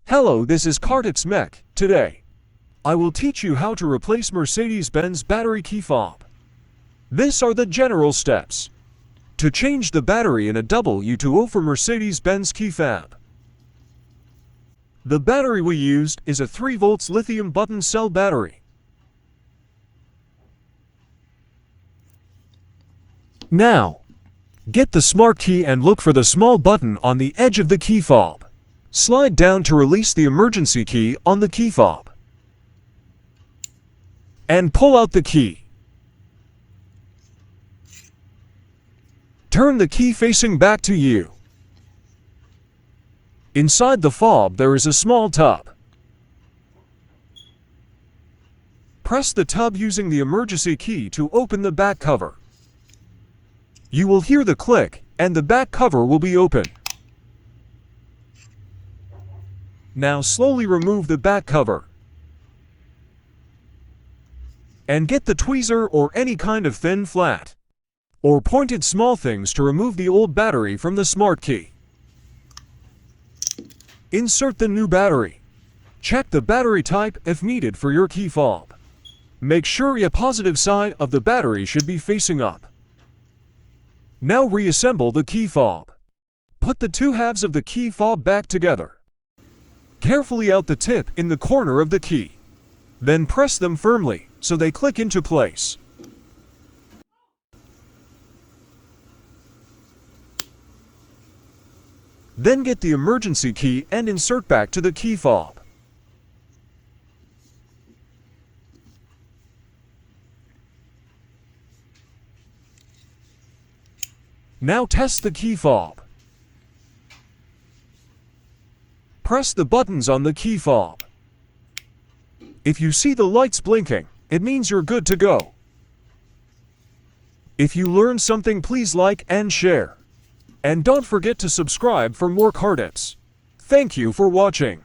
Hello, this is Cartip's Mech. Today, I will teach you how to replace Mercedes-Benz battery key fob. These are the general steps to change the battery in a W2O for Mercedes-Benz key fob. The battery we used is a 3 volts lithium button cell battery. Now, get the smart key and look for the small button on the edge of the key fob. Slide down to release the emergency key on the key fob. And pull out the key. Turn the key facing back to you. Inside the fob there is a small tub. Press the tub using the emergency key to open the back cover. You will hear the click, and the back cover will be open. Now slowly remove the back cover. And get the tweezer or any kind of thin flat or pointed small things to remove the old battery from the smart key. Insert the new battery. Check the battery type if needed for your key fob. Make sure the positive side of the battery should be facing up. Now reassemble the key fob. Put the two halves of the key fob back together. Carefully out the tip in the corner of the key. Then press them firmly so they click into place. Then get the emergency key and insert back to the key fob. Now test the key fob. Press the buttons on the key fob. If you see the lights blinking, it means you're good to go. If you learned something, please like and share. And don't forget to subscribe for more car tips. Thank you for watching.